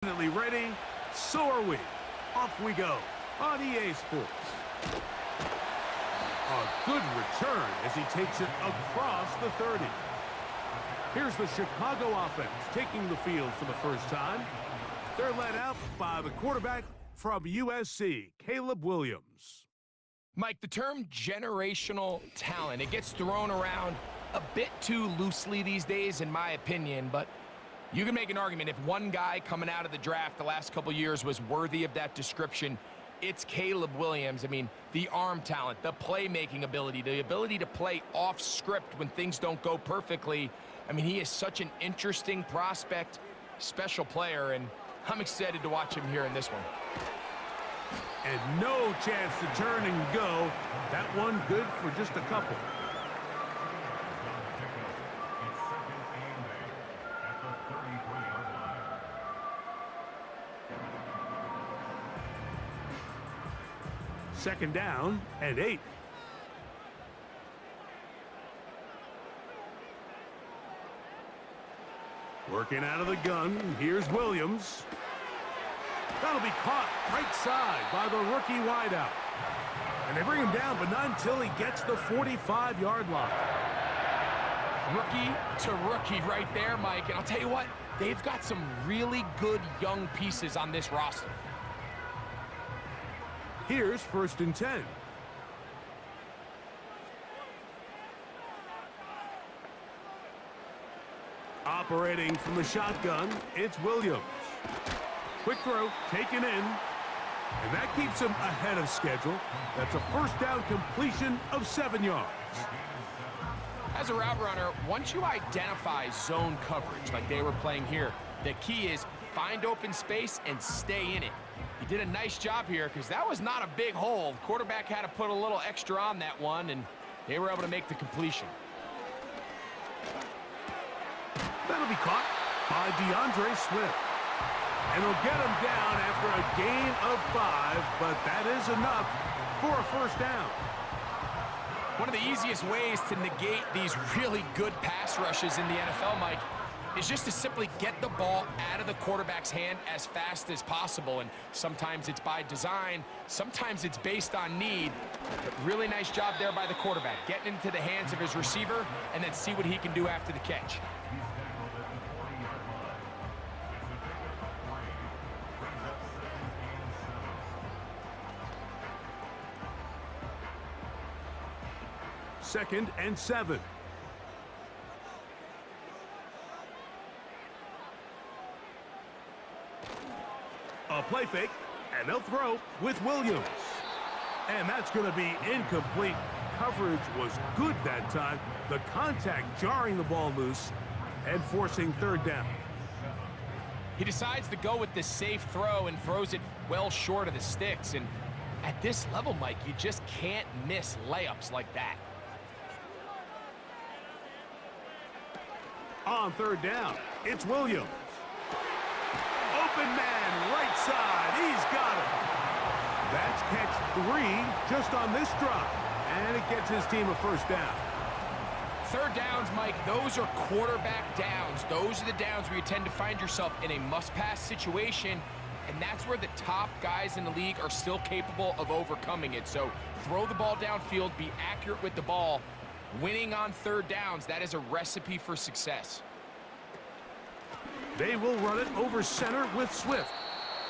Definitely ready. So are we. Off we go on EA Sports. A good return as he takes it across the 30. Here's the Chicago offense taking the field for the first time. They're led out by the quarterback from USC, Caleb Williams. Mike, the term generational talent, it gets thrown around a bit too loosely these days, in my opinion, but you can make an argument if one guy coming out of the draft the last couple years was worthy of that description, it's Caleb Williams. I mean, the arm talent, the playmaking ability, the ability to play off script when things don't go perfectly. I mean, he is such an interesting prospect, special player, and I'm excited to watch him here in this one. And no chance to turn and go. That one good for just a couple. Second down and 8. Working out of the gun. Here's Williams. That'll be caught right side by the rookie wideout. And they bring him down, but not until he gets the 45-yard line. Rookie to rookie right there, Mike. And I'll tell you what, they've got some really good young pieces on this roster. Here's 1st and 10. Operating from the shotgun, it's Williams. Quick throw, taken in, and that keeps him ahead of schedule. That's a first down completion of 7 yards. As a route runner, once you identify zone coverage like they were playing here, the key is find open space and stay in it. He did a nice job here because that was not a big hole. The quarterback had to put a little extra on that one, and they were able to make the completion. That'll be caught by DeAndre Swift. And they'll get him down after a gain of 5, but that is enough for a first down. One of the easiest ways to negate these really good pass rushes in the NFL, Mike, is just to simply get the ball out of the quarterback's hand as fast as possible. And sometimes it's by design, sometimes it's based on need. But really nice job there by the quarterback, getting into the hands of his receiver and then see what he can do after the catch. Second and 7. A play fake, and they'll throw with Williams. And that's going to be incomplete. Coverage was good that time. The contact jarring the ball loose and forcing 3rd down. He decides to go with the safe throw and throws it well short of the sticks. And at this level, Mike, you just can't miss layups like that. On 3rd down, it's Williams. Open man, right side. He's got him. That's catch 3 just on this drive. And it gets his team a first down. 3rd downs, Mike, those are quarterback downs. Those are the downs where you tend to find yourself in a must-pass situation, and that's where the top guys in the league are still capable of overcoming it. So throw the ball downfield, be accurate with the ball. Winning on 3rd downs, that is a recipe for success. They will run it over center with Swift.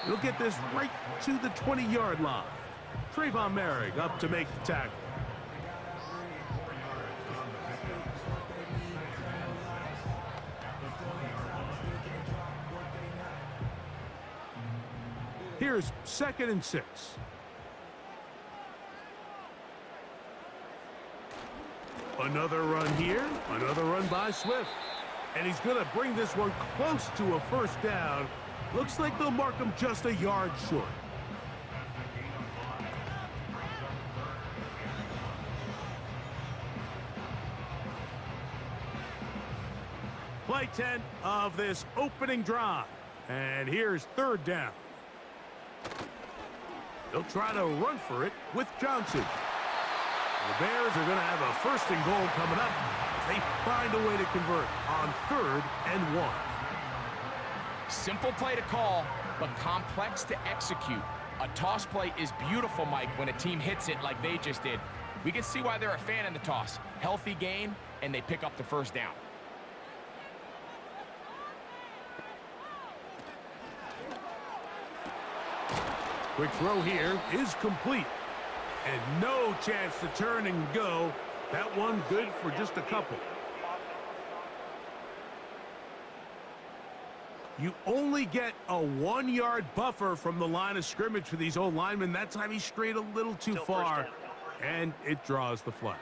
He'll get this right to the 20-yard line. Trayvon Merrick up to make the tackle. Here's 2nd and 6. Another run here, another run by Swift. And he's going to bring this one close to a first down. Looks like they'll mark him just a yard short. Play 10 of this opening drive. And here's 3rd down. They'll try to run for it with Johnson. The Bears are going to have a 1st and goal coming up. They find a way to convert on 3rd and 1. Simple play to call, but complex to execute. A toss play is beautiful, Mike, when a team hits it like they just did. We can see why they're a fan in the toss. Healthy gain, and they pick up the first down. Quick throw here is complete. And no chance to turn and go. That one good for just a couple. You only get a 1-yard buffer from the line of scrimmage for these old linemen. That time he strayed a little too far, and it draws the flag.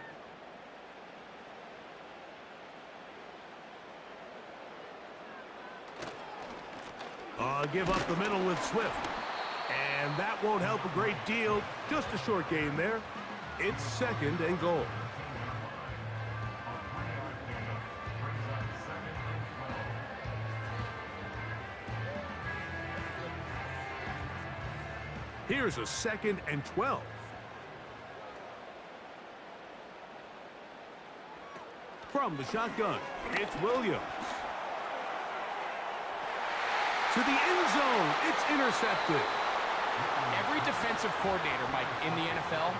Give up the middle with Swift. And that won't help a great deal. Just a short gain there. It's 2nd and goal. Here's a 2nd and 12. From the shotgun, it's Williams. To the end zone, it's intercepted. Every defensive coordinator, Mike, in the NFL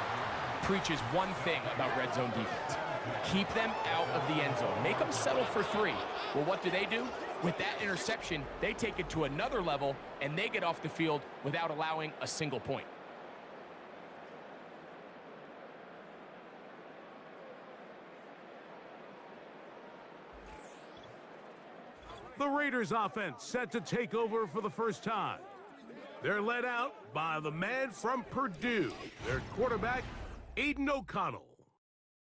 preaches one thing about red zone defense. Keep them out of the end zone. Make them settle for 3. Well, what do? With that interception, they take it to another level, and they get off the field without allowing a single point. The Raiders offense set to take over for the first time. They're led out by the man from Purdue, their quarterback, Aiden O'Connell.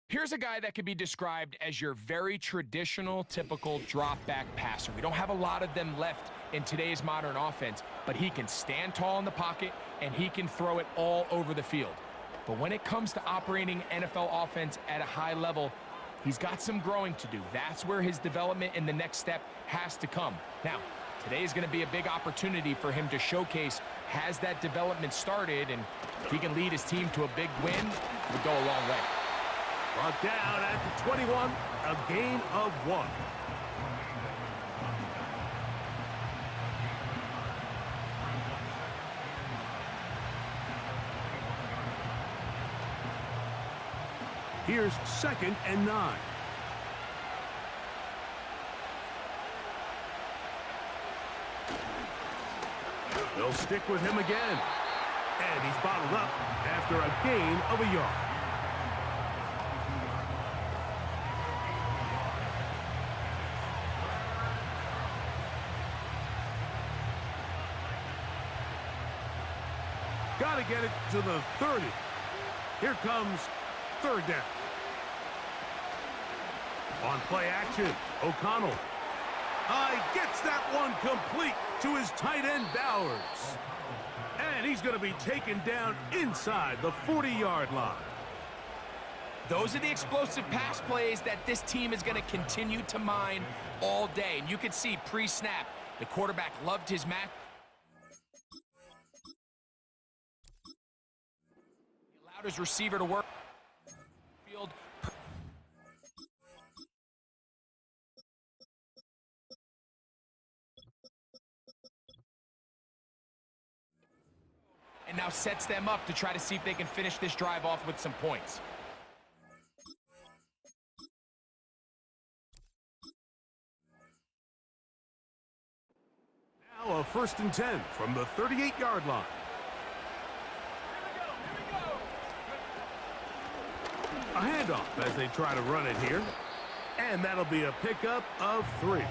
Here's a guy that could be described as your very traditional, typical drop-back passer. We don't have a lot of them left in today's modern offense, but he can stand tall in the pocket, and he can throw it all over the field. But when it comes to operating NFL offense at a high level, he's got some growing to do. That's where his development in the next step has to come. Now, today is going to be a big opportunity for him to showcase has that development started, and if he can lead his team to a big win, it would go a long way. Brought down at the 21, a gain of 1. Here's 2nd and 9. They'll stick with him again. And he's bottled up after a gain of a yard. Got to get it to the 30. Here comes 3rd down. On play action, O'Connell. Gets that one complete to his tight end, Bowers. And he's going to be taken down inside the 40-yard line. Those are the explosive pass plays that this team is going to continue to mine all day. And you can see pre-snap, the quarterback loved his match. He allowed his receiver to work field. And now sets them up to try to see if they can finish this drive off with some points. Now a 1st and 10 from the 38-yard line. A handoff as they try to run it here. And that'll be a pickup of 3.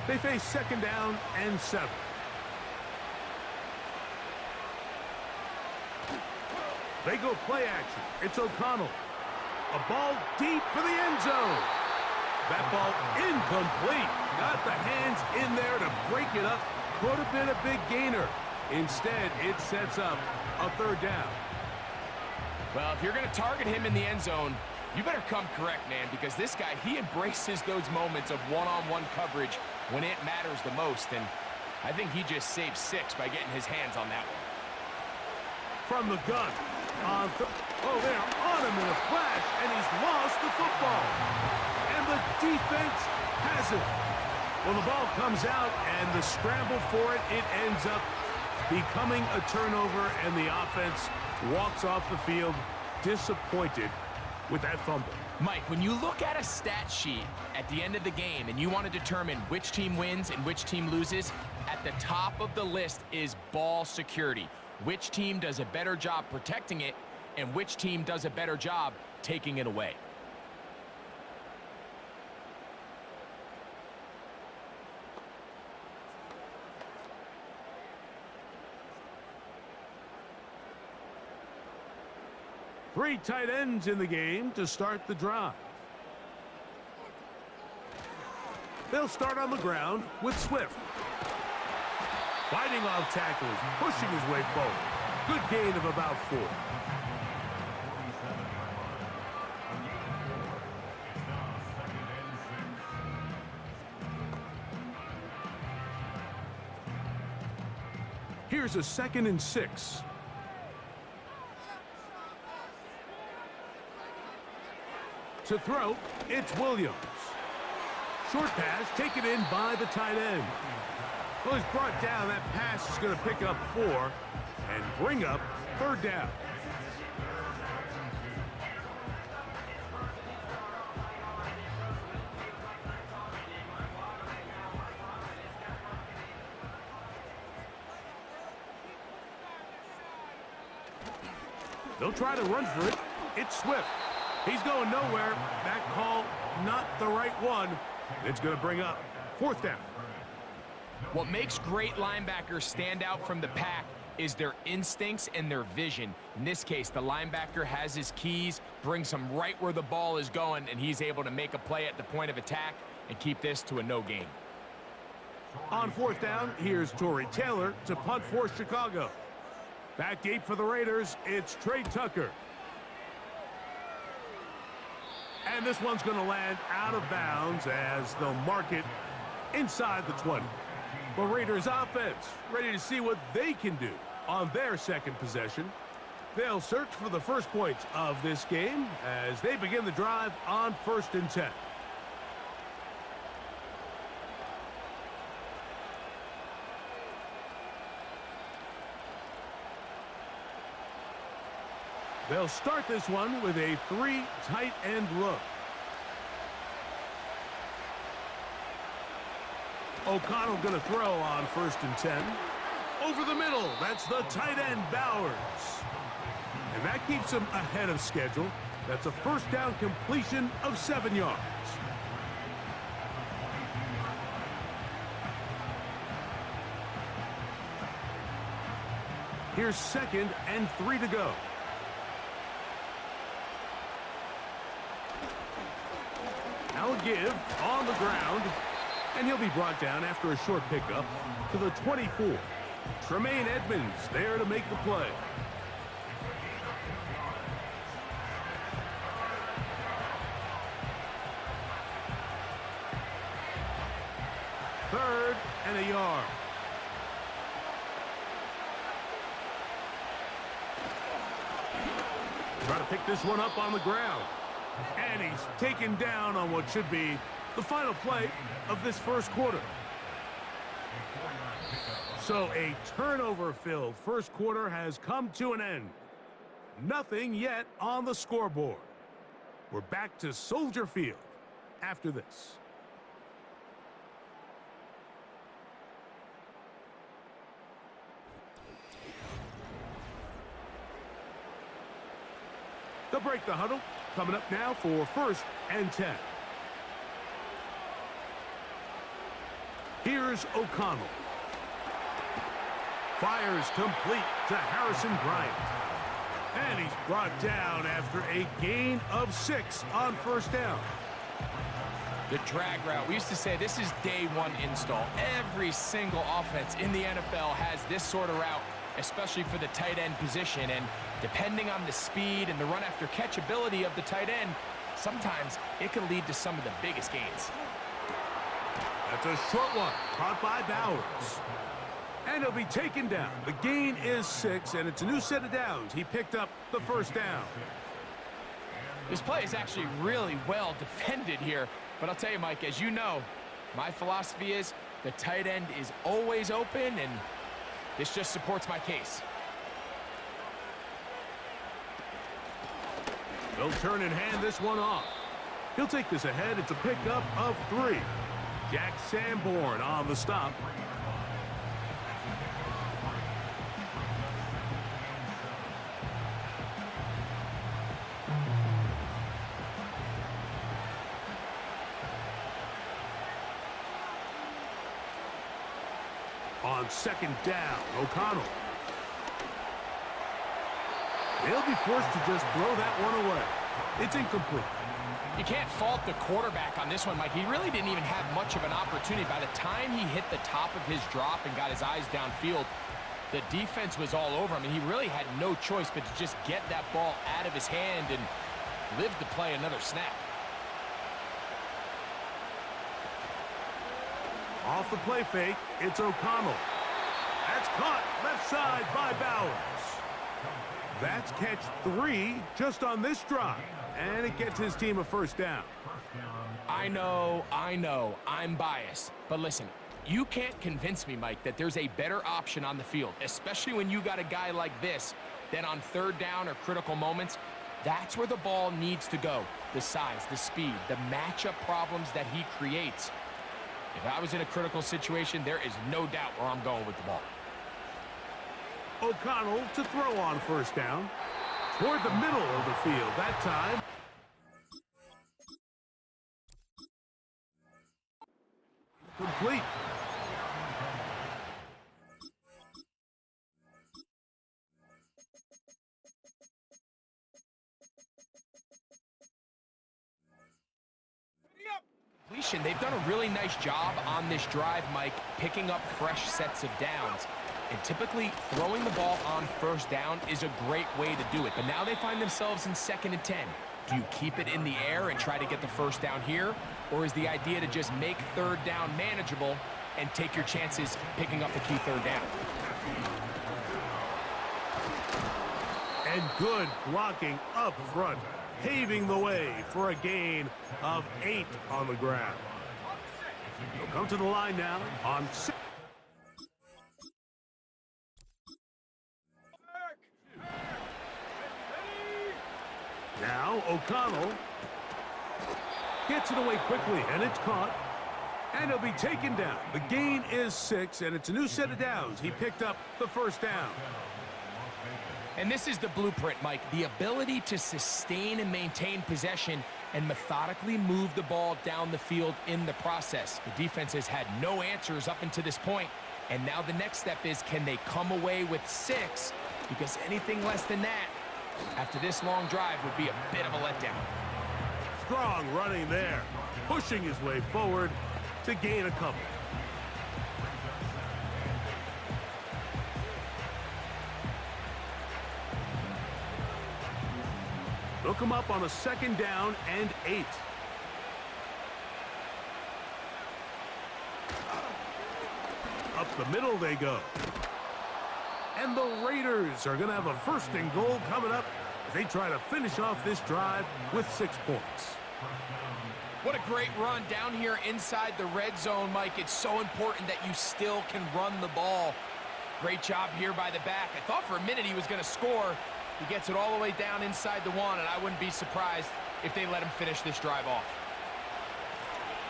They face 2nd down and 7. They go play action. It's O'Connell. A ball deep for the end zone. That ball incomplete. Got the hands in there to break it up. Could have been a big gainer. Instead, it sets up a 3rd down. Well, if you're going to target him in the end zone, you better come correct, man, because this guy, he embraces those moments of one-on-one coverage when it matters the most. And I think he just saved 6 by getting his hands on that one. From the gun. Oh, they're on him in a flash, and he's lost the football. And the defense has it. Well, the ball comes out, and the scramble for it, it ends up becoming a turnover, and the offense walks off the field disappointed with that fumble. Mike, when you look at a stat sheet at the end of the game and you want to determine which team wins and which team loses, at the top of the list is ball security. Which team does a better job protecting it and which team does a better job taking it away. Three tight ends in the game to start the drive. They'll start on the ground with Swift. Fighting off tackles, pushing his way forward. Good gain of about 4. Here's a 2nd and 6. To throw, it's Williams. Short pass taken in by the tight end. Well, he's brought down. That pass is going to pick up 4 and bring up 3rd down. They'll try to run for it. It's Swift. He's going nowhere. That call, not the right one. It's going to bring up 4th down. What makes great linebackers stand out from the pack is their instincts and their vision. In this case, the linebacker has his keys, brings him right where the ball is going, and he's able to make a play at the point of attack and keep this to a no gain. On 4th down, here's Torrey Taylor to punt for Chicago. Back deep for the Raiders, it's Trey Tucker. And this one's going to land out of bounds as they'll mark it inside the 20. The Raiders offense ready to see what they can do on their 2nd possession. They'll search for the first points of this game as they begin the drive on 1st and 10. They'll start this one with a 3 tight end look. O'Connell going to throw on 1st and 10. Over the middle, that's the tight end Bowers. And that keeps him ahead of schedule. That's a 1st down completion of 7 yards. Here's 2nd and 3 to go. Now a give on the ground, and he'll be brought down after a short pickup to the 24. Tremaine Edmonds there to make the play. Third and a yard. Try to pick this one up on the ground. And he's taken down on what should be the final play of this 1st quarter. So a turnover-filled 1st quarter has come to an end. Nothing yet on the scoreboard. We're back to Soldier Field after this. They'll break the huddle. Coming up now for 1st and 10. Here's O'Connell. Fires complete to Harrison Bryant. And he's brought down after a gain of 6 on 1st down. The drag route. We used to say this is day 1 install. Every single offense in the NFL has this sort of route, especially for the tight end position. And depending on the speed and the run after catch ability of the tight end, sometimes it can lead to some of the biggest gains. That's a short one, caught by Bowers. And he'll be taken down. The gain is 6, and it's a new set of downs. He picked up the first down. This play is actually really well defended here. But I'll tell you, Mike, as you know, my philosophy is the tight end is always open, and this just supports my case. They'll turn and hand this one off. He'll take this ahead. It's a pickup of 3. Jack Sanborn on the stop. On second down, O'Connell. They'll be forced to just throw that one away. It's incomplete. You can't fault the quarterback on this one, Mike. He really didn't even have much of an opportunity. By the time he hit the top of his drop and got his eyes downfield, the defense was all over him, and he really had no choice but to just get that ball out of his hand and live to play another snap. Off the play fake, it's O'Connell. That's caught left side by Bowers. That's catch 3 just on this drive, and it gets his team a first down. I know, I'm biased. But listen, you can't convince me, Mike, that there's a better option on the field, especially when you got a guy like this, that on third down or critical moments, that's where the ball needs to go. The size, the speed, the matchup problems that he creates. If I was in a critical situation, there is no doubt where I'm going with the ball. O'Connell to throw on first down. Toward the middle of the field that time. Complete. They've done a really nice job on this drive, Mike, picking up fresh sets of downs. And typically, throwing the ball on first down is a great way to do it. But now they find themselves in 2nd and 10. Do you keep it in the air and try to get the first down here? Or is the idea to just make third down manageable and take your chances picking up the key third down? And good blocking up front, paving the way for a gain of 8 on the ground. He'll come to the line now on 6. Now O'Connell gets it away quickly, and it's caught. And he'll be taken down. The gain is 6, and it's a new set of downs. He picked up the first down. And this is the blueprint, Mike. The ability to sustain and maintain possession and methodically move the ball down the field in the process. The defense has had no answers up until this point, and now the next step is, can they come away with 6? Because anything less than that, after this long drive, would be a bit of a letdown. Strong running there, pushing his way forward to gain a couple. They'll come up on a 2nd down and 8. Up the middle they go. And the Raiders are going to have a 1st and goal coming up as they try to finish off this drive with 6 points. What a great run down here inside the red zone, Mike. It's so important that you still can run the ball. Great job here by the back. I thought for a minute he was going to score. He gets it all the way down inside the 1, and I wouldn't be surprised if they let him finish this drive off.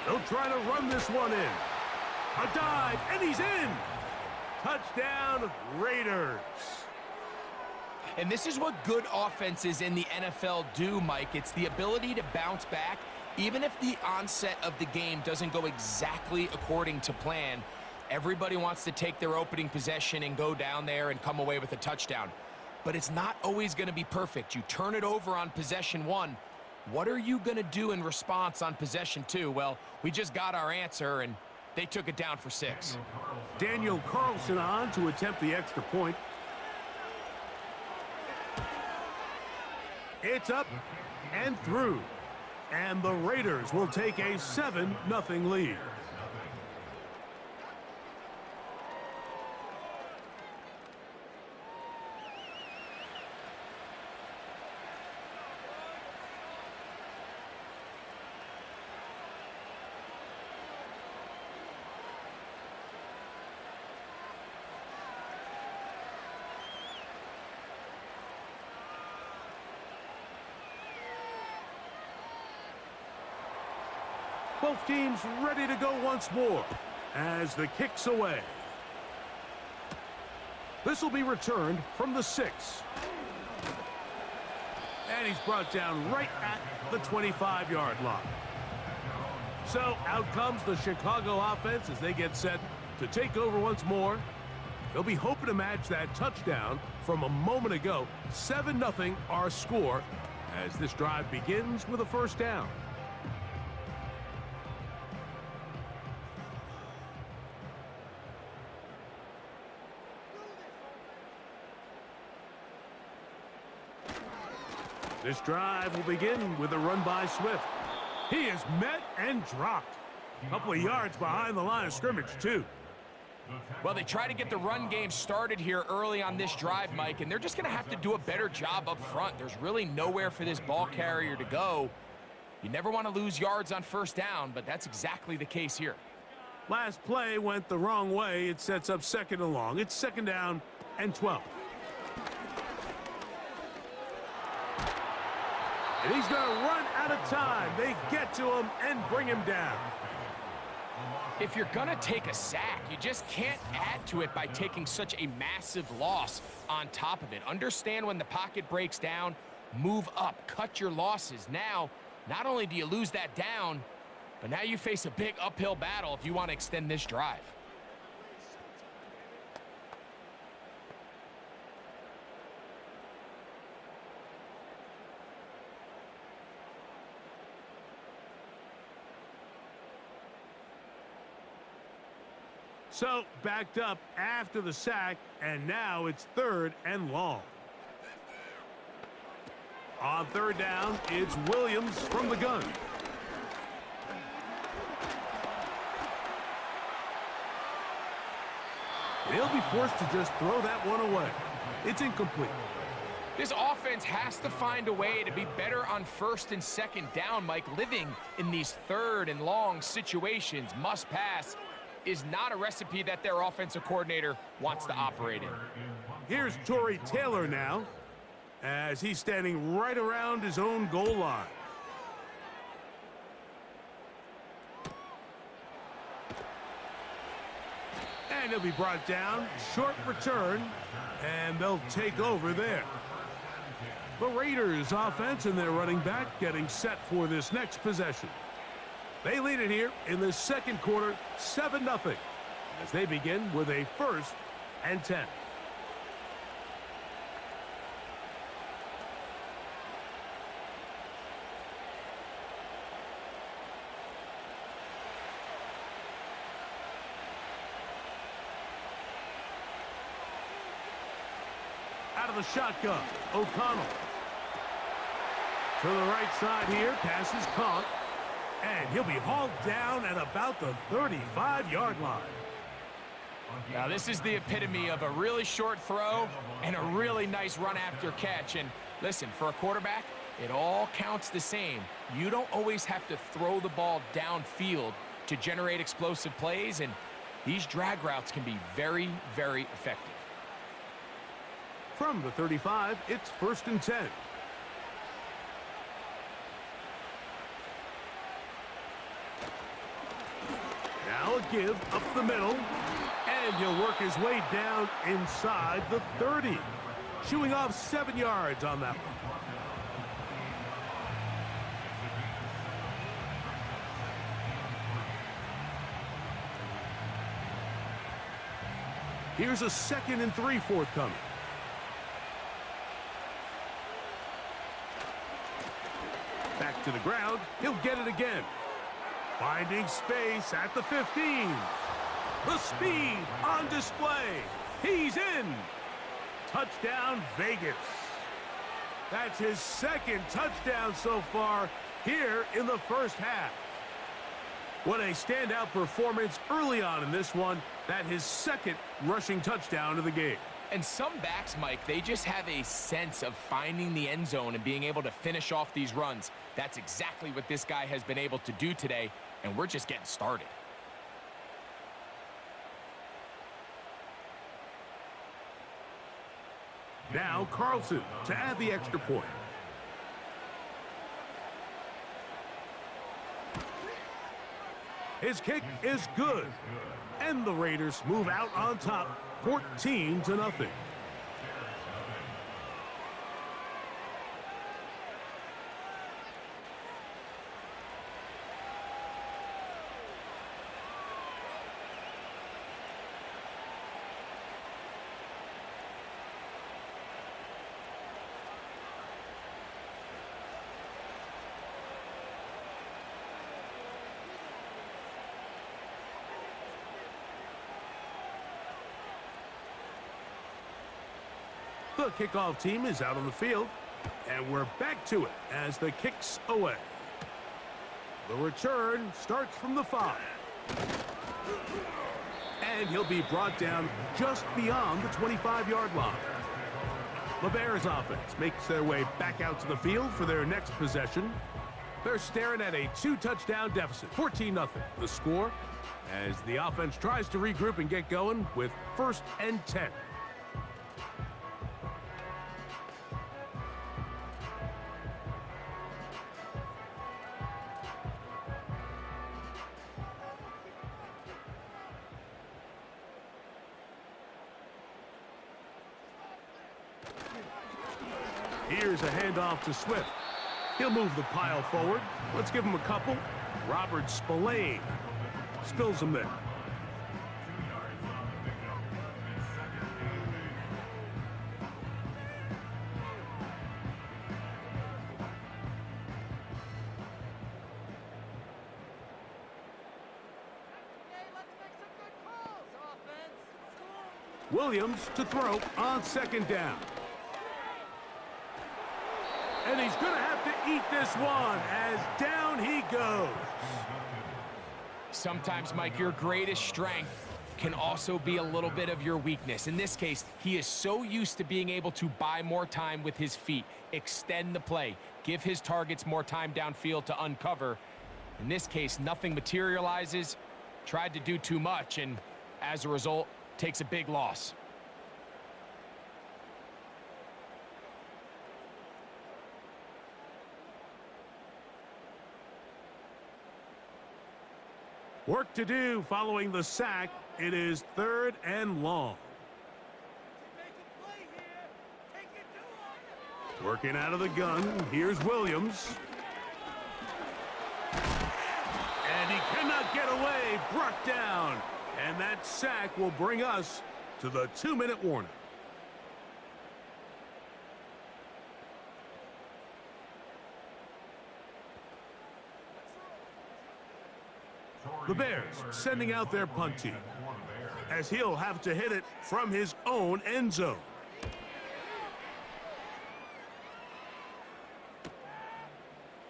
They'll try to run this one in. A dive, and he's in. Touchdown, Raiders. And this is what good offenses in the NFL do, Mike. It's the ability to bounce back, even if the onset of the game doesn't go exactly according to plan. Everybody wants to take their opening possession and go down there and come away with a touchdown. But it's not always going to be perfect. You turn it over on possession 1. What are you going to do in response on possession 2? Well, we just got our answer, and they took it down for 6. Daniel Carlson on to attempt the extra point. It's up and through. And the Raiders will take a 7-0 lead. Both teams ready to go once more as the kick's away. This will be returned from the 6. And he's brought down right at the 25-yard line. So out comes the Chicago offense as they get set to take over once more. They'll be hoping to match that touchdown from a moment ago. 7-0 our score as this drive begins with a first down. This drive will begin with a run by Swift. He is met and dropped. A couple of yards behind the line of scrimmage, too. Well, they try to get the run game started here early on this drive, Mike, and they're just going to have to do a better job up front. There's really nowhere for this ball carrier to go. You never want to lose yards on first down, but that's exactly the case here. Last play went the wrong way. It sets up 2nd and long. It's 2nd down and 12. And he's going to run out of time. They get to him and bring him down. If you're going to take a sack, you just can't add to it by taking such a massive loss on top of it. Understand when the pocket breaks down, move up, cut your losses. Now, not only do you lose that down, but now you face a big uphill battle if you want to extend this drive. So, backed up after the sack, and now it's 3rd and long. On 3rd down, it's Williams from the gun. He'll be forced to just throw that one away. It's incomplete. This offense has to find a way to be better on 1st and 2nd down, Mike. Living in these 3rd and long situations, must pass, is not a recipe that their offensive coordinator wants to operate in. Here's Torrey Taylor now, as he's standing right around his own goal line. And he'll be brought down. Short return, and they'll take over there. The Raiders offense and their running back getting set for this next possession. They lead it here in the 2nd quarter, 7-0, as they begin with a 1st and 10. Out of the shotgun, O'Connell. To the right side here, pass is caught. And he'll be hauled down at about the 35-yard line. Now, this is the epitome of a really short throw and a really nice run after catch. And listen, for a quarterback, it all counts the same. You don't always have to throw the ball downfield to generate explosive plays, and these drag routes can be very, very effective. From the 35, it's 1st and 10. Now a give up the middle, and he'll work his way down inside the 30. Shooing off 7 yards on that one. Here's a 2nd and 3 forthcoming. Back to the ground. He'll get it again. Finding space at the 15. The speed on display. He's in. Touchdown, Vegas. That's his 2nd touchdown so far here in the first half. What a standout performance early on in this one. That his 2nd rushing touchdown of the game. And some backs, Mike, they just have a sense of finding the end zone and being able to finish off these runs. That's exactly what this guy has been able to do today, and we're just getting started. Now Carlson to add the extra point. His kick is good. And the Raiders move out on top, 14-0. The kickoff team is out on the field, and we're back to it as the kick's away. The return starts from the 5. And he'll be brought down just beyond the 25-yard line. The Bears offense makes their way back out to the field for their next possession. They're staring at a 2-touchdown deficit, 14-0. The score as the offense tries to regroup and get going with 1st and 10. Here's a handoff to Swift. He'll move the pile forward. Let's give him a couple. Robert Spillane spills him there. Williams to throw on 2nd down. And he's going to have to eat this one as down he goes. Sometimes, Mike, your greatest strength can also be a little bit of your weakness. In this case, he is so used to being able to buy more time with his feet, extend the play, give his targets more time downfield to uncover. In this case, nothing materializes, tried to do too much, and as a result, takes a big loss. Work to do following the sack. It is 3rd and long. Working out of the gun. Here's Williams. And he cannot get away. Brought down. And that sack will bring us to the 2-minute warning. The Bears sending out their punt team as he'll have to hit it from his own end zone.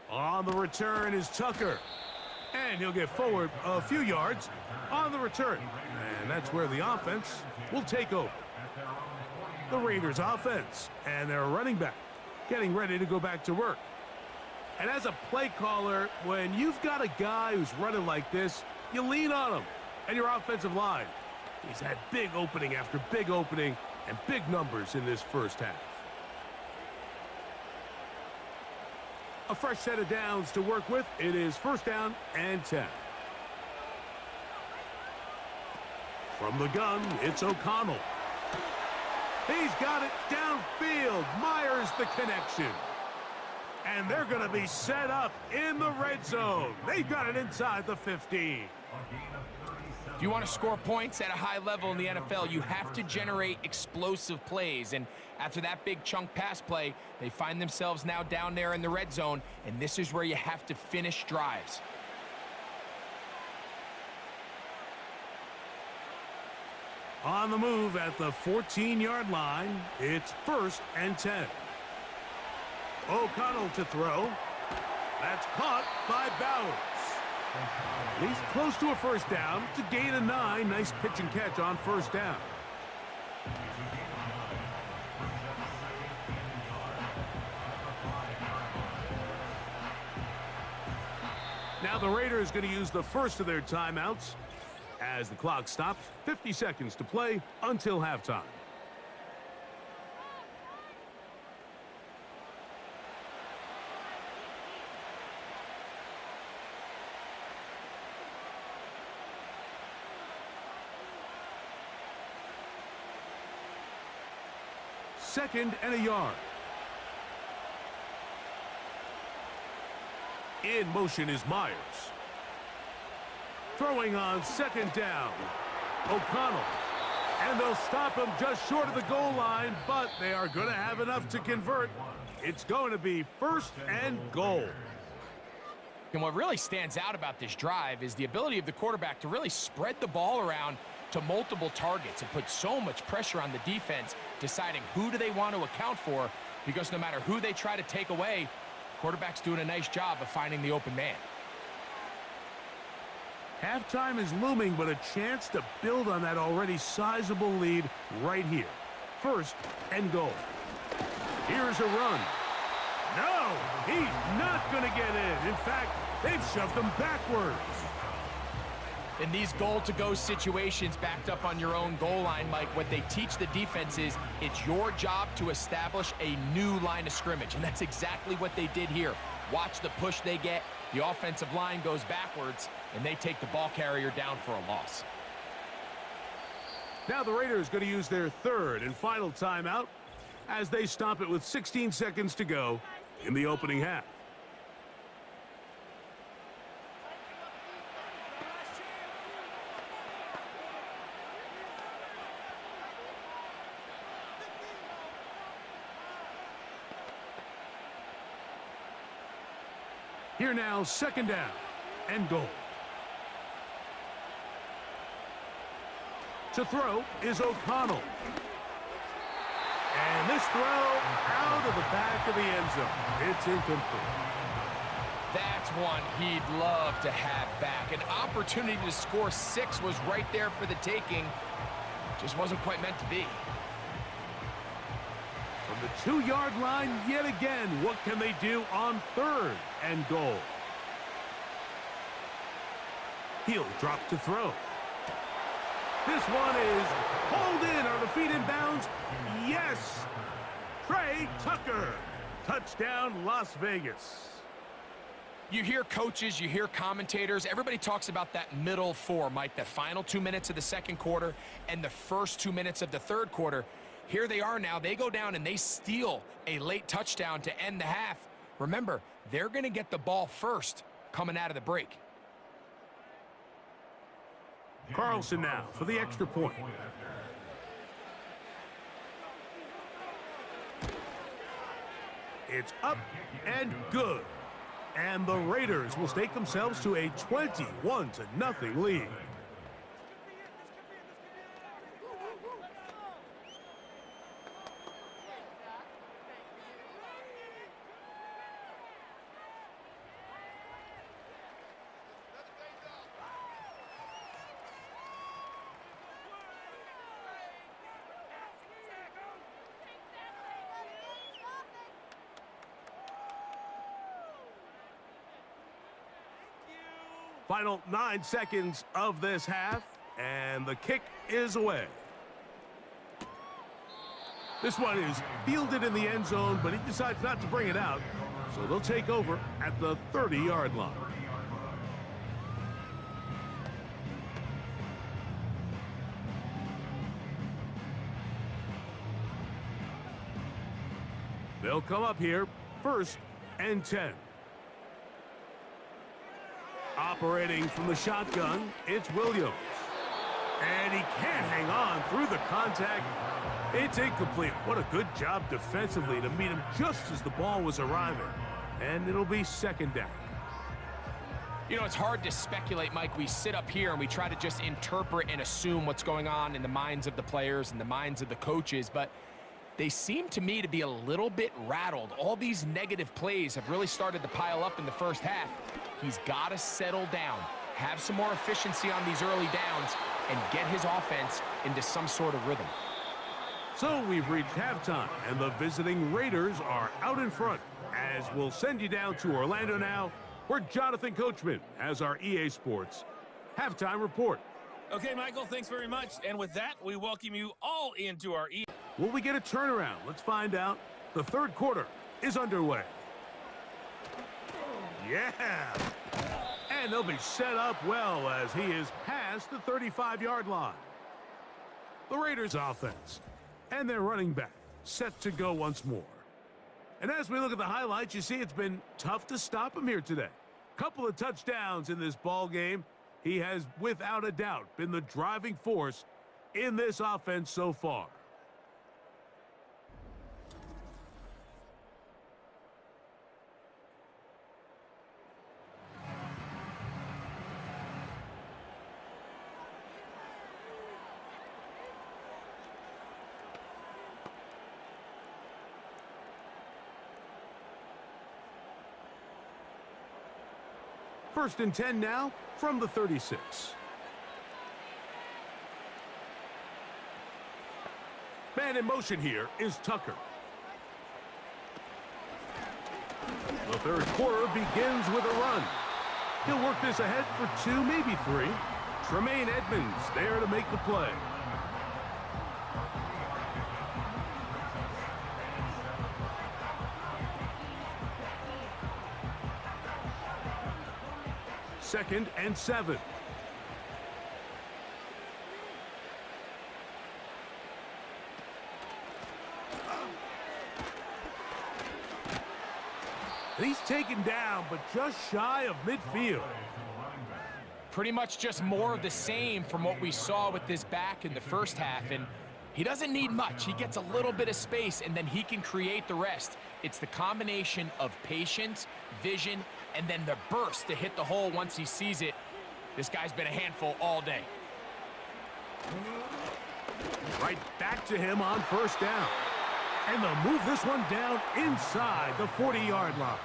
On the return is Tucker. And he'll get forward a few yards on the return. And that's where the offense will take over. The Raiders offense and their running back getting ready to go back to work. And as a play caller, when you've got a guy who's running like this, you lean on him and your offensive line. He's had big opening after big opening and big numbers in this first half. A fresh set of downs to work with. It is 1st down and 10. From the gun, it's O'Connell. He's got it downfield. Myers the connection. And they're going to be set up in the red zone. They've got it inside the 15. If you want to score points at a high level in the NFL, you have to generate explosive plays. And after that big chunk pass play, they find themselves now down there in the red zone, and this is where you have to finish drives. On the move at the 14-yard line, it's 1st and 10. O'Connell to throw. That's caught by Bowers. He's close to a 1st down to gain a 9. Nice pitch and catch on 1st down. Now the Raiders going to use the first of their timeouts as the clock stops. 50 seconds to play until halftime. 2nd and a yard. In motion is Myers. Throwing on 2nd down. O'Connell. And they'll stop him just short of the goal line, but they are going to have enough to convert. It's going to be 1st and goal. And what really stands out about this drive is the ability of the quarterback to really spread the ball around to multiple targets and put so much pressure on the defense, deciding who do they want to account for, because no matter who they try to take away, the quarterback's doing a nice job of finding the open man. Halftime is looming, but a chance to build on that already sizable lead right here. 1st and goal. Here's a run. No, he's not going to get in. In fact, they've shoved him backwards. In these goal-to-go situations backed up on your own goal line, Mike, what they teach the defense is it's your job to establish a new line of scrimmage, and that's exactly what they did here. Watch the push they get. The offensive line goes backwards, and they take the ball carrier down for a loss. Now the Raiders going to use their 3rd and final timeout as they stop it with 16 seconds to go in the opening half. Here now, 2nd down and goal. To throw is O'Connell. And this throw out of the back of the end zone. It's incomplete. That's one he'd love to have back. An opportunity to score 6 was right there for the taking. Just wasn't quite meant to be. From the 2-yard line yet again, what can they do on 3rd and goal? He'll drop to throw. This one is pulled in. Are the feet in bounds? Yes! Trey Tucker. Touchdown, Las Vegas. You hear coaches, you hear commentators, everybody talks about that middle 4, Mike, the final 2 minutes of the 2nd quarter and the first 2 minutes of the 3rd quarter. Here they are now. They go down and they steal a late touchdown to end the half. Remember, they're going to get the ball first coming out of the break. Carlson now for the extra point. It's up and good. And the Raiders will stake themselves to a 21-0 lead. Final 9 seconds of this half, and the kick is away. This one is fielded in the end zone, but he decides not to bring it out, so they'll take over at the 30-yard line. They'll come up here, 1st and 10. Operating from the shotgun, it's Williams. And he can't hang on through the contact. It's incomplete. What a good job defensively to meet him just as the ball was arriving. And it'll be 2nd down. You know, it's hard to speculate, Mike. We sit up here and we try to just interpret and assume what's going on in the minds of the players and the minds of the coaches, but they seem to me to be a little bit rattled. All these negative plays have really started to pile up in the first half. He's got to settle down, have some more efficiency on these early downs, and get his offense into some sort of rhythm. So we've reached halftime, and the visiting Raiders are out in front. As we'll send you down to Orlando now, where Jonathan Coachman has our EA Sports halftime report. Okay, Michael, thanks very much. And with that, we welcome you all into our EA. Will we get a turnaround? Let's find out. The 3rd quarter is underway. Yeah! And they'll be set up well as he is past the 35-yard line. The Raiders offense and their running back set to go once more. And as we look at the highlights, you see it's been tough to stop him here today. Couple of touchdowns in this ball game. He has, without a doubt, been the driving force in this offense so far. First and 10 now from the 36. Man in motion here is Tucker. The third quarter begins with a run. He'll work this ahead for 2, maybe 3. Tremaine Edmonds there to make the play. Second and 7. And he's taken down, but just shy of midfield. Pretty much just more of the same from what we saw with this back in the first half. And he doesn't need much. He gets a little bit of space, and then he can create the rest. It's the combination of patience, vision, and then the burst to hit the hole once he sees it. This guy's been a handful all day. Right back to him on first down. And they'll move this one down inside the 40-yard line.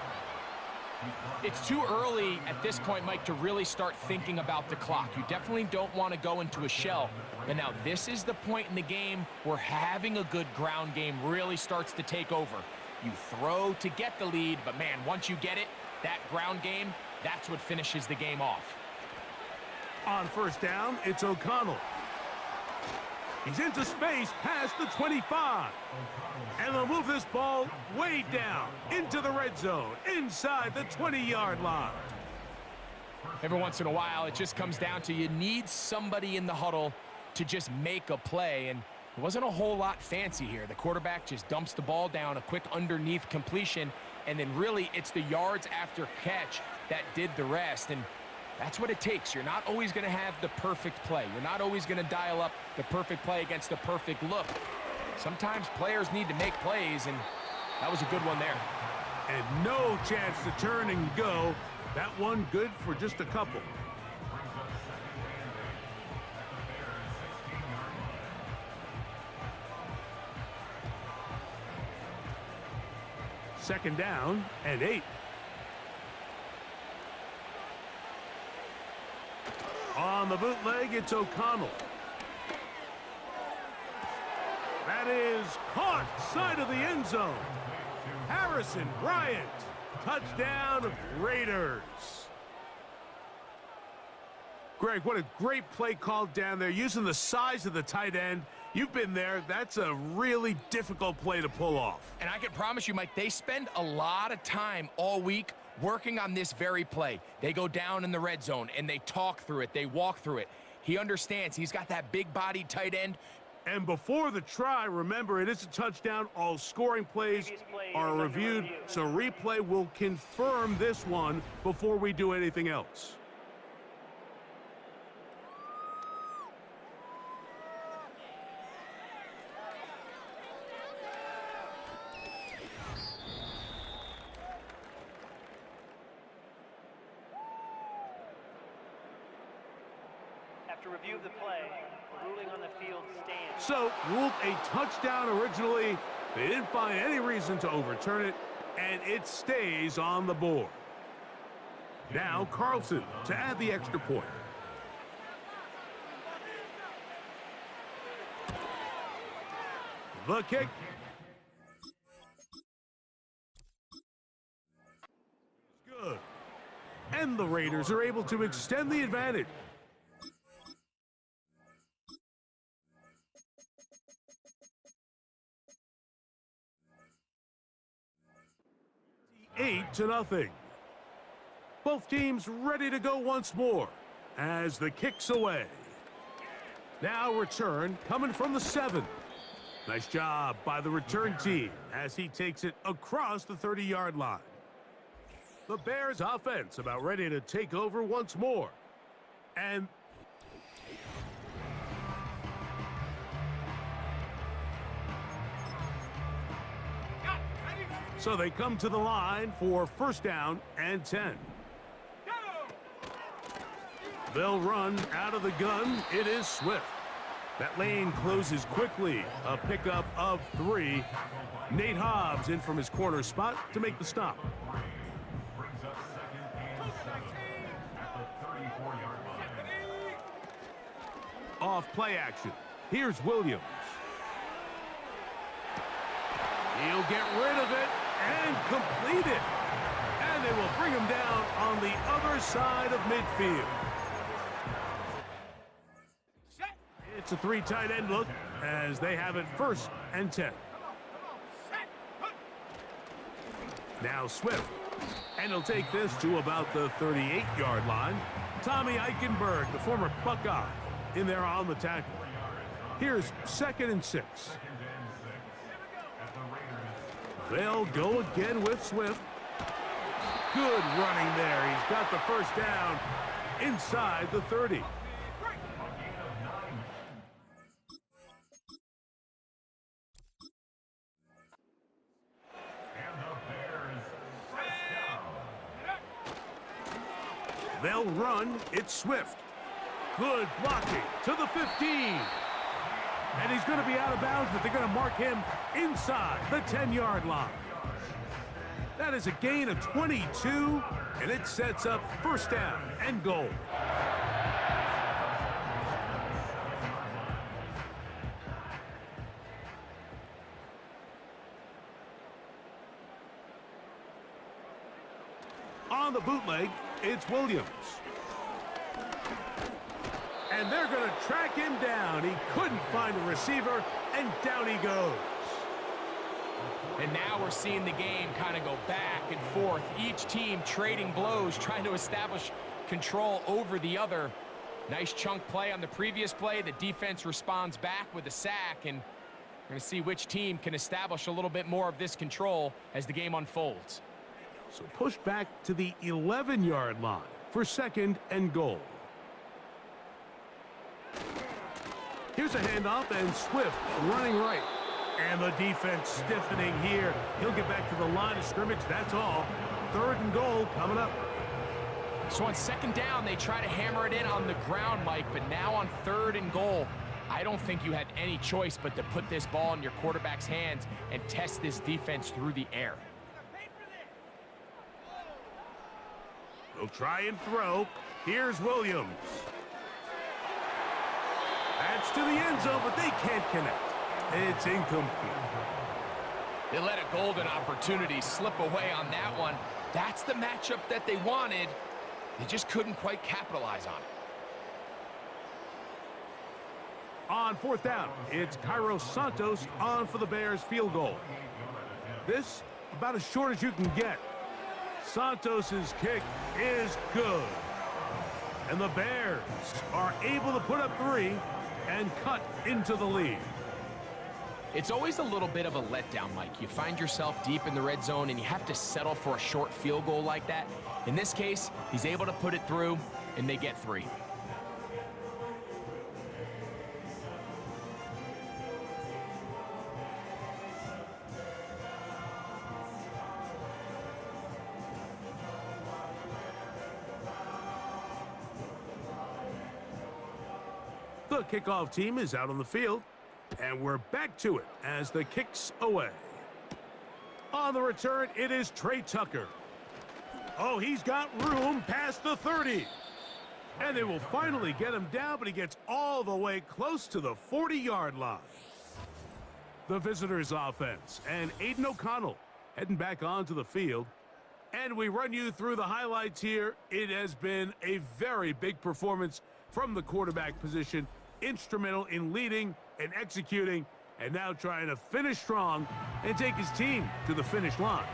It's too early at this point, Mike, to really start thinking about the clock. You definitely don't want to go into a shell. But now this is the point in the game where having a good ground game really starts to take over. You throw to get the lead, but man, once you get it, that ground game, that's what finishes the game off. On first down, it's O'Connell. He's into space past the 25. And they'll move this ball way down into the red zone, inside the 20-yard line. Every once in a while, it just comes down to you need somebody in the huddle to just make a play, and it wasn't a whole lot fancy here. The quarterback just dumps the ball down, a quick underneath completion, and then really it's the yards after catch that did the rest, and that's what it takes. You're not always going to have the perfect play. You're not always going to dial up the perfect play against the perfect look. Sometimes players need to make plays, and that was a good one there. And no chance to turn and go. That one good for just a couple. Second down and 8. On the bootleg, it's O'Connell. That is caught side of the end zone. Harrison Bryant, touchdown Raiders. Greg, what a great play called down there, using the size of the tight end. You've been there. That's a really difficult play to pull off. And I can promise you, Mike, they spend a lot of time all week working on this very play. They go down in the red zone, and they talk through it. They walk through it. He understands. He's got that big-bodied tight end. And before the try, remember, it is a touchdown. All scoring plays are reviewed, so replay will confirm this one before we do anything else. After review of the play, the ruling on the field stands. So, ruled a touchdown originally. They didn't find any reason to overturn it, and it stays on the board. Now, Carlson to add the extra point. The kick. Good. And the Raiders are able to extend the advantage. Eight to nothing. Both teams ready to go once more as the kick's away. Now return coming from the 7. Nice job by the return team as he takes it across the 30-yard line. The Bears offense about ready to take over once more. And so they come to the line for first down and 10. They'll run out of the gun. It is Swift. That lane closes quickly. A pickup of 3. Nate Hobbs in from his corner spot to make the stop. Off play action. Here's Williams. He'll get rid of it and complete it. And they will bring him down on the other side of midfield. It's a 3 tight end look as they have it first and 10. Now Swift. And he'll take this to about the 38-yard line. Tommy Eichenberg, the former Buckeye, in there on the tackle. Here's 2nd and 6. They'll go again with Swift. Good running there. He's got the first down inside the 30. They'll run. It's Swift. Good blocking to the 15. And he's going to be out of bounds, but they're going to mark him inside the 10-yard line. That is a gain of 22, and it sets up first down and goal. On the bootleg, it's Williams. And they're going to track him down. He couldn't find a receiver, and down he goes. And now we're seeing the game kind of go back and forth. Each team trading blows, trying to establish control over the other. Nice chunk play on the previous play. The defense responds back with a sack, and we're going to see which team can establish a little bit more of this control as the game unfolds. So push back to the 11-yard line for 2nd and goal. Here's a handoff, and Swift running right. And the defense stiffening here. He'll get back to the line of scrimmage. That's all. 3rd and goal coming up. So on 2nd down, they try to hammer it in on the ground, Mike, but now on 3rd and goal, I don't think you have any choice but to put this ball in your quarterback's hands and test this defense through the air. They'll try and throw. Here's Williams. That's to the end zone, but they can't connect. It's incomplete. They let a golden opportunity slip away on that one. That's the matchup that they wanted. They just couldn't quite capitalize on it. On 4th down, it's Cairo Santos on for the Bears field goal. This about as short as you can get. Santos's kick is good. And the Bears are able to put up 3 and cut into the lead. It's always a little bit of a letdown, Mike. You find yourself deep in the red zone and you have to settle for a short field goal like that. In this case, he's able to put it through and they get 3. The kickoff team is out on the field, and we're back to it as the kick's away. On the return, it is Trey Tucker. Oh, he's got room past the 30. And they will finally get him down, but he gets all the way close to the 40-yard line. The visitors' offense and Aiden O'Connell heading back onto the field. And we run you through the highlights here. It has been a very big performance from the quarterback position, instrumental in leading and executing, and now trying to finish strong and take his team to the finish line.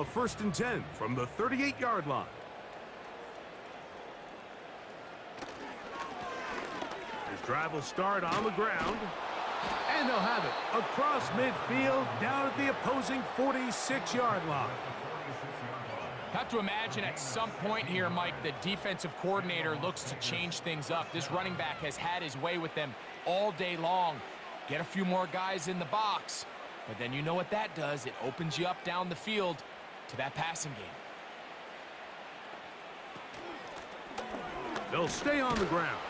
Now a 1st and 10 from the 38-yard line. His drive will start on the ground. And they'll have it across midfield down at the opposing 46-yard line. Have to imagine at some point here, Mike, the defensive coordinator looks to change things up. This running back has had his way with them all day long. Get a few more guys in the box. But then you know what that does. It opens you up down the field to that passing game. They'll stay on the ground.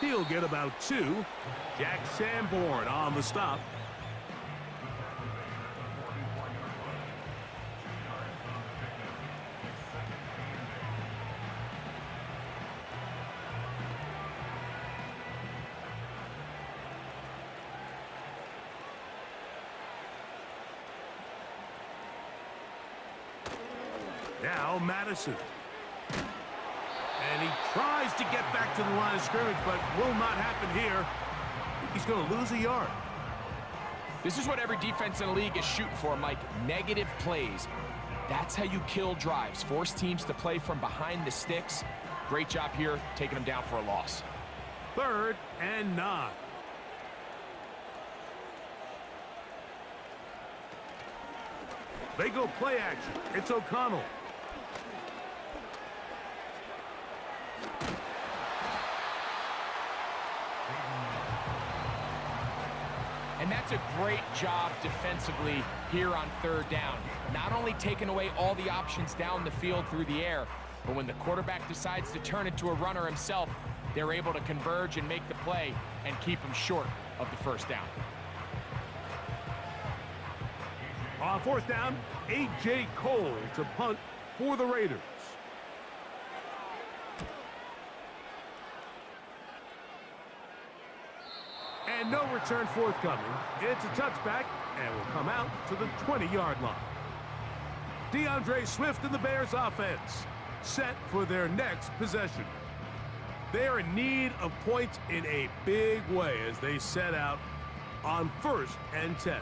He'll get about 2. Jack Sanborn on the stop. Now Madison. And he tries to get back to the line of scrimmage, but will not happen here. He's going to lose a yard. This is what every defense in the league is shooting for, Mike. Negative plays. That's how you kill drives. Force teams to play from behind the sticks. Great job here, taking them down for a loss. 3rd and 9. They go play action. It's O'Connell. And that's a great job defensively here on 3rd down. Not only taking away all the options down the field through the air, but when the quarterback decides to turn it to a runner himself, they're able to converge and make the play and keep him short of the 1st down. On 4th down, A.J. Cole to punt for the Raiders. And no return forthcoming. It's a touchback and will come out to the 20-yard line. DeAndre Swift and the Bears offense set for their next possession. They are in need of points in a big way as they set out on 1st and 10.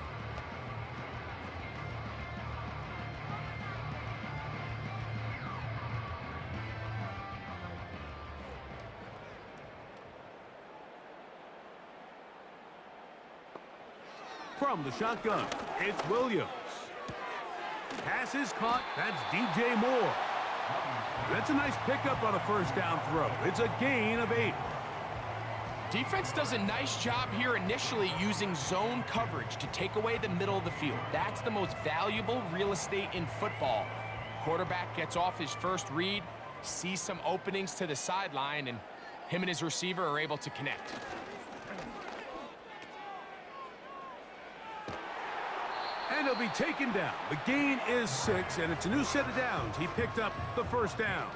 From the shotgun, it's Williams. Pass is caught. That's DJ Moore. That's a nice pickup on a 1st down throw. It's a gain of 8. Defense does a nice job here initially using zone coverage to take away the middle of the field. That's the most valuable real estate in football. Quarterback gets off his first read, sees some openings to the sideline, and him and his receiver are able to connect. And he'll be taken down. The gain is 6, and it's a new set of downs. He picked up the 1st down.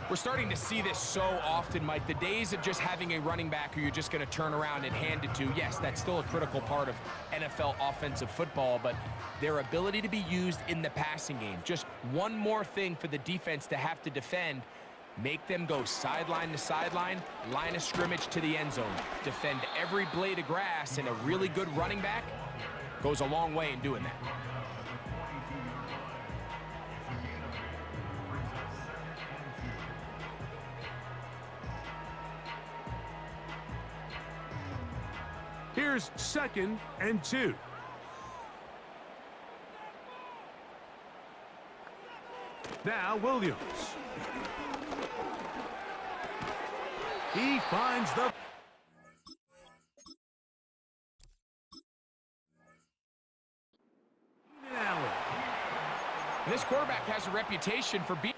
We're starting to see this so often, Mike. The days of just having a running back who you're just going to turn around and hand it to, yes, that's still a critical part of NFL offensive football, but their ability to be used in the passing game, just one more thing for the defense to have to defend, make them go sideline to sideline, line of scrimmage to the end zone, defend every blade of grass, and a really good running back goes a long way in doing that. Here's 2nd and 2. Now Williams. He finds the... This quarterback has a reputation for being...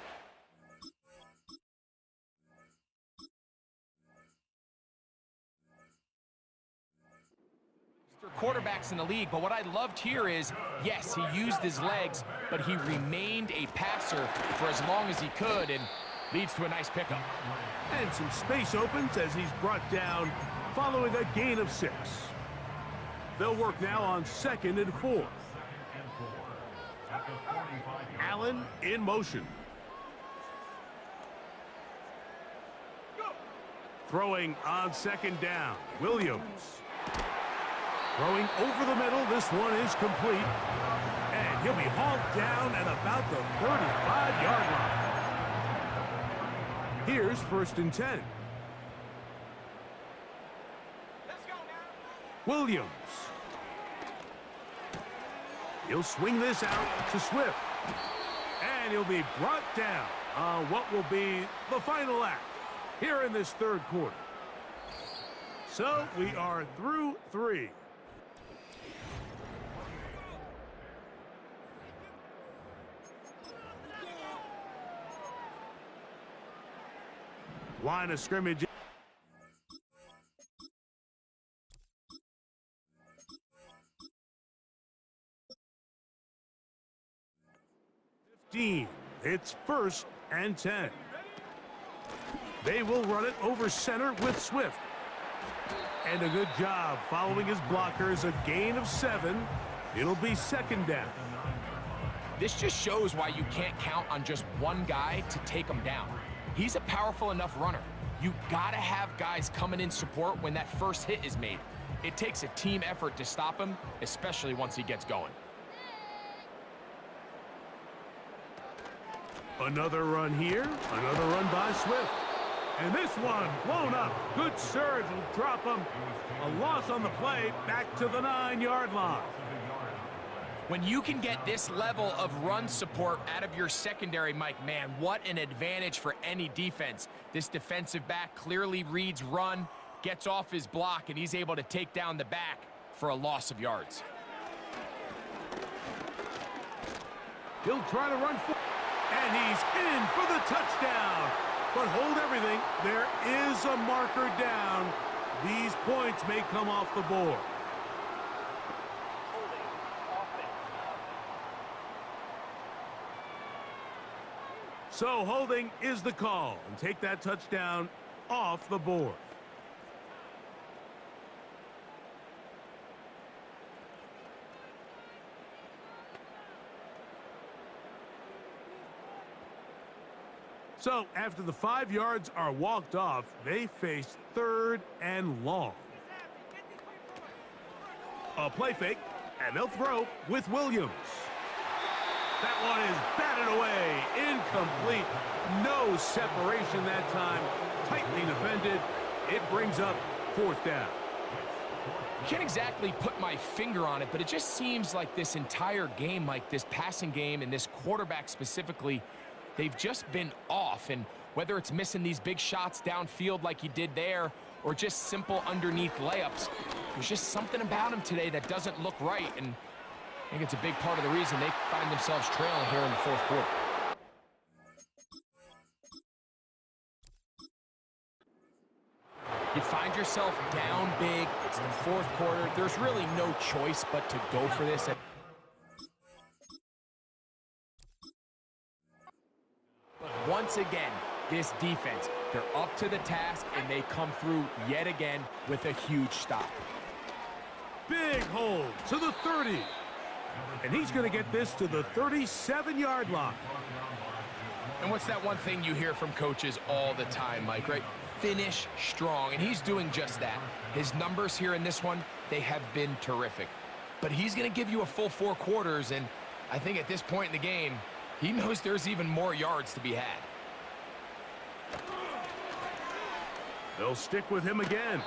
quarterbacks in the league, but what I loved here is, yes, he used his legs, but he remained a passer for as long as he could, and leads to a nice pickup. And some space opens as he's brought down following a gain of 6. They'll work now on 2nd and 4. Allen in motion. Throwing on 2nd down. Williams. Throwing over the middle. This one is complete. And He'll be hauled down at about the 35-yard line. Here's 1st and 10. Williams. He'll swing this out to Swift. And he'll be brought down on what will be the final act here in this 3rd quarter. So we are through 3. Line of scrimmage. It's 1st and 10. They will run it over center with Swift. And a good job following his blockers. A gain of 7. It'll be 2nd down. This just shows why you can't count on just one guy to take him down. He's a powerful enough runner. You gotta have guys coming in support when that first hit is made. It takes a team effort to stop him, especially once he gets going. Another run here, another run by Swift. And this one blown up. Good surge will drop him. A loss on the play, back to the 9-yard line. When you can get this level of run support out of your secondary, Mike, man, what an advantage for any defense. This defensive back clearly reads run, gets off his block, and he's able to take down the back for a loss of yards. He'll try to run forward. And he's in for the touchdown. But hold everything. There is a marker down. These points may come off the board. So holding is the call. And take that touchdown off the board. So after the 5 yards are walked off, they face 3rd and long. A play fake, and they'll throw with Williams. That one is batted away, incomplete. No separation that time, tightly defended. It brings up 4th down. I can't exactly put my finger on it, but it just seems like this entire game, like this passing game and this quarterback specifically, they've just been off, and whether it's missing these big shots downfield like he did there or just simple underneath layups, there's just something about him today that doesn't look right, and I think it's a big part of the reason they find themselves trailing here in the 4th quarter. You find yourself down big, it's the 4th quarter, there's really no choice but to go for this. Once again, this defense, they're up to the task, and they come through yet again with a huge stop. Big hold to the 30. And he's going to get this to the 37-yard line. And what's that one thing you hear from coaches all the time, Mike, right? Finish strong, and he's doing just that. His numbers here in this one, they have been terrific. But he's going to give you a full 4 quarters, and I think at this point in the game, he knows there's even more yards to be had. They'll stick with him again.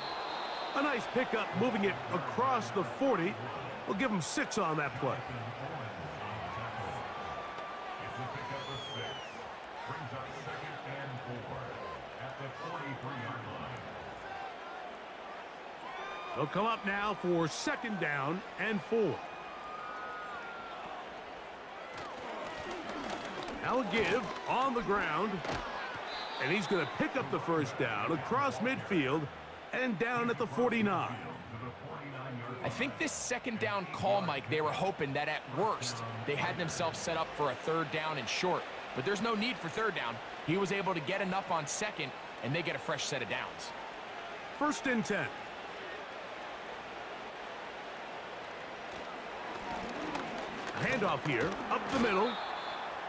A nice pickup, moving it across the 40. We'll give him 6 on that play. They'll come up now for 2nd down and 4. Now a give on the ground. And he's going to pick up the 1st down across midfield and down at the 49. I think this 2nd down call, Mike, they were hoping that at worst they had themselves set up for a 3rd down and short. But there's no need for 3rd down. He was able to get enough on 2nd, and they get a fresh set of downs. 1st and 10. Handoff here, up the middle,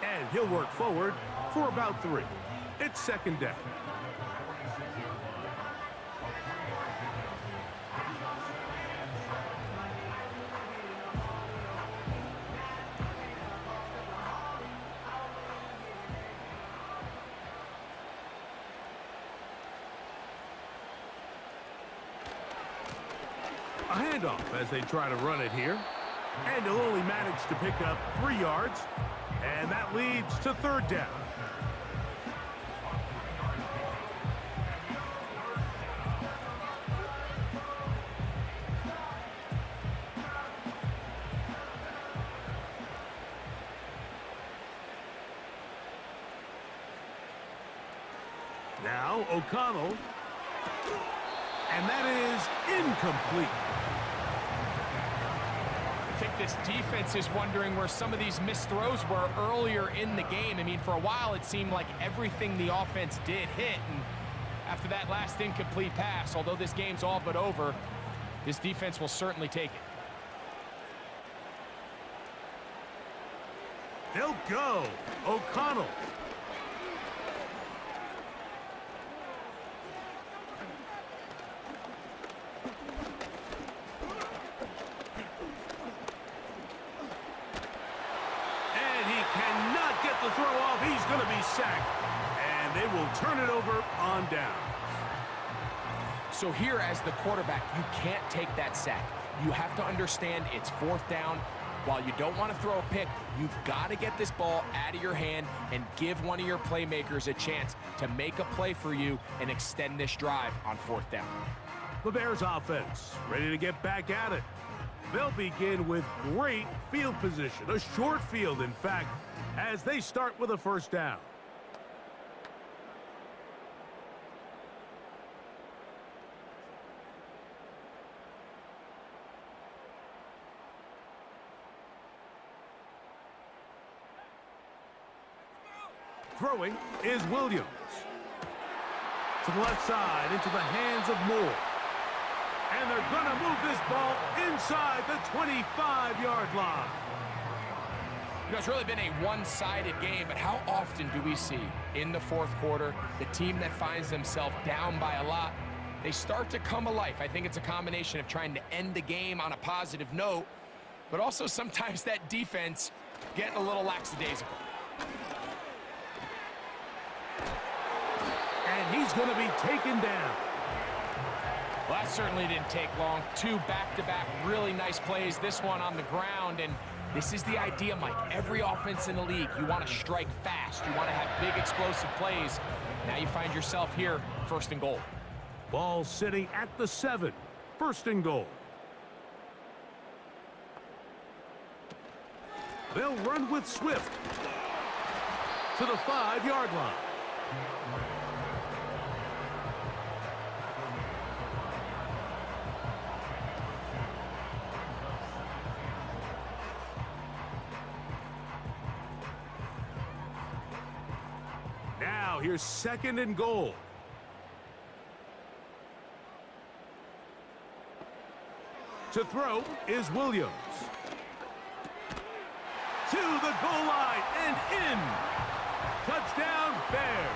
and he'll work forward for about 3. It's 2nd down. A handoff as they try to run it here. And he'll only manage to pick up 3 yards. And that leads to 3rd down. Now O'Connell. And that is incomplete. I think this defense is wondering where some of these missed throws were earlier in the game. I mean, for a while, it seemed like everything the offense did hit. And after that last incomplete pass, although this game's all but over, this defense will certainly take it. They'll go. O'Connell. Cannot get the throw off. He's going to be sacked. And they will turn it over on down. So here as the quarterback, you can't take that sack. You have to understand it's 4th down. While you don't want to throw a pick, you've got to get this ball out of your hand and give one of your playmakers a chance to make a play for you and extend this drive on 4th down. The Bears offense ready to get back at it. They'll begin with great field position, a short field, in fact, as they start with a 1st down. Throwing is Williams. To the left side, into the hands of Moore. And they're going to move this ball inside the 25-yard line. You know, it's really been a one-sided game, but how often do we see in the 4th quarter the team that finds themselves down by a lot, they start to come alive? I think it's a combination of trying to end the game on a positive note, but also sometimes that defense getting a little lackadaisical. And he's going to be taken down. Well, that certainly didn't take long. 2 back-to-back really nice plays, this one on the ground, and this is the idea, Mike. Every offense in the league, you want to strike fast. You want to have big explosive plays. Now you find yourself here, 1st and goal. Ball sitting at the 7, 1st and goal. They'll run with Swift to the 5-yard line. Now here's 2nd and goal. To throw is Williams. To the goal line and in. Touchdown, Bears.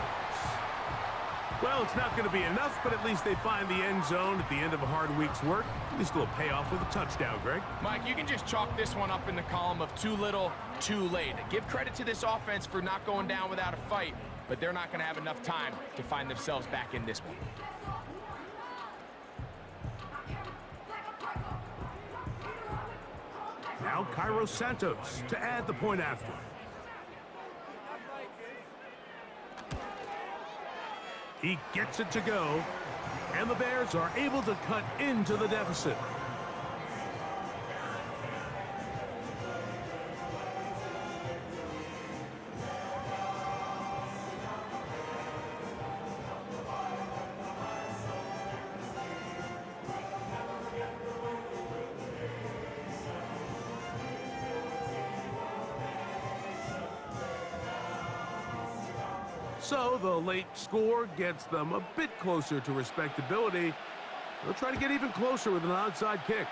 Well, it's not going to be enough, but at least they find the end zone at the end of a hard week's work. At least it'll pay off with a touchdown, Greg. Mike, you can just chalk this one up in the column of too little, too late. Give credit to this offense for not going down without a fight, but they're not going to have enough time to find themselves back in this one. Now Cairo Santos to add the point after. He gets it to go, and the Bears are able to cut into the deficit. So the late score gets them a bit closer to respectability. They'll try to get even closer with an onside kick.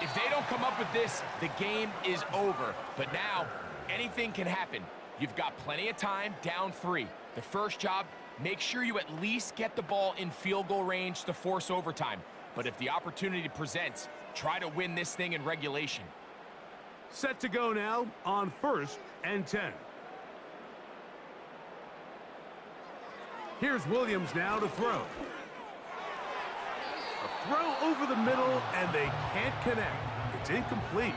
If they don't come up with this, the game is over. But now, anything can happen. You've got plenty of time, down 3. The first job, make sure you at least get the ball in field goal range to force overtime. But if the opportunity presents, try to win this thing in regulation. Set to go now on 1st and 10. Here's Williams now to throw. A throw over the middle, and they can't connect. It's incomplete.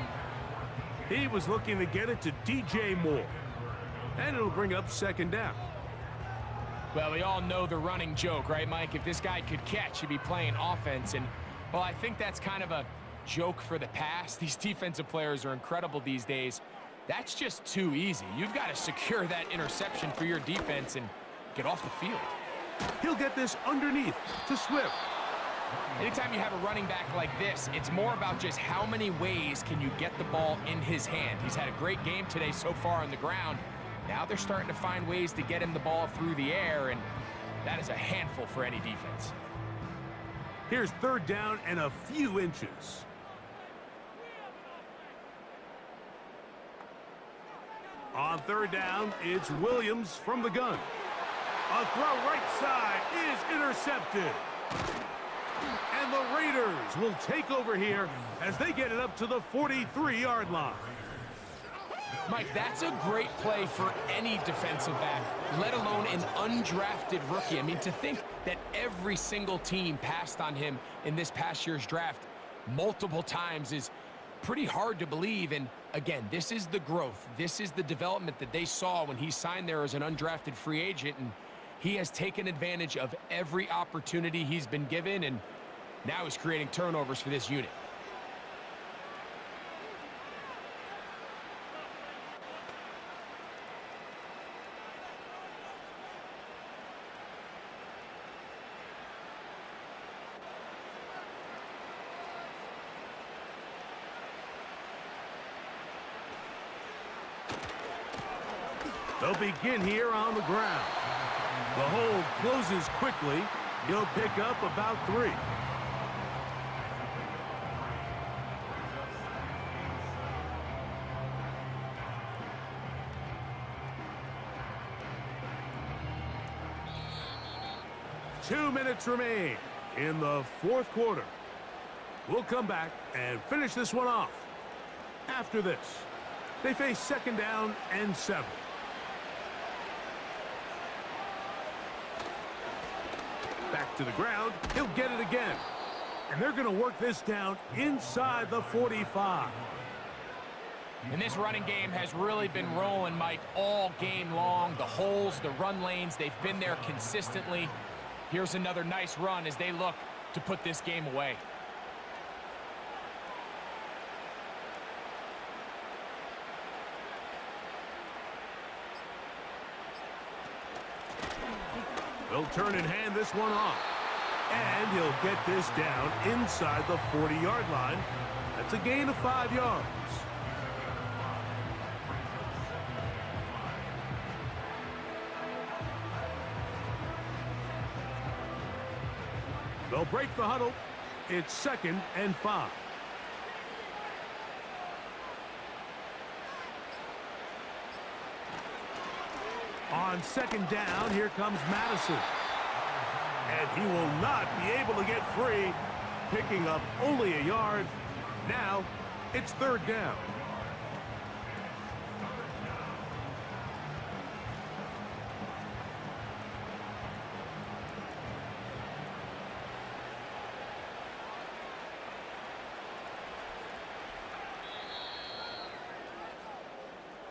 He was looking to get it to DJ Moore. And it'll bring up second down. Well, we all know the running joke, right, Mike? If this guy could catch, he'd be playing offense. And, well, I think that's kind of a joke for the past. These defensive players are incredible these days. That's just too easy. You've got to secure that interception for your defense and get off the field. He'll get this underneath to Swift. Anytime you have a running back like this, it's more about just how many ways can you get the ball in his hand. He's had a great game today so far on the ground. Now they're starting to find ways to get him the ball through the air, and that is a handful for any defense. Here's third down and a few inches. On third down, it's Williams from the gun. A throw right side is intercepted. And the Raiders will take over here as they get it up to the 43-yard line. Mike, that's a great play for any defensive back, let alone an undrafted rookie. I mean, to think that every single team passed on him in this past year's draft multiple times is pretty hard to believe. And again, this is the growth. This is the development that they saw when he signed there as an undrafted free agent. And he has taken advantage of every opportunity he's been given, and now he's creating turnovers for this unit. They'll begin here on the ground. The hold closes quickly. He'll pick up about 3. Two minutes remain in the fourth quarter. We'll come back and finish this one off. After this, they face second down and 7. Back to the ground. He'll get it again. And they're going to work this down inside the 45. And this running game has really been rolling, Mike, all game long. The holes, the run lanes, they've been there consistently. Here's another nice run as they look to put this game away. They'll turn and hand this one off. And he'll get this down inside the 40-yard line. That's a gain of 5 yards. They'll break the huddle. It's second and 5. On second down, here comes Madison. And he will not be able to get free, picking up only a yard. Now, it's third down.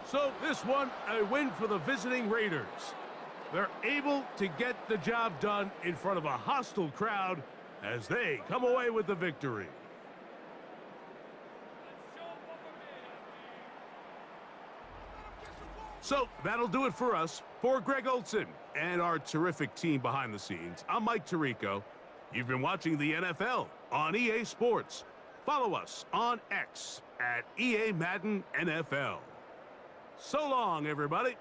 So this one, a win for the visiting Raiders. They're able to get the job done in front of a hostile crowd as they come away with the victory. So that'll do it for us. For Greg Olson and our terrific team behind the scenes, I'm Mike Tirico. You've been watching the NFL on EA Sports. Follow us on X at EA Madden NFL. So long, everybody.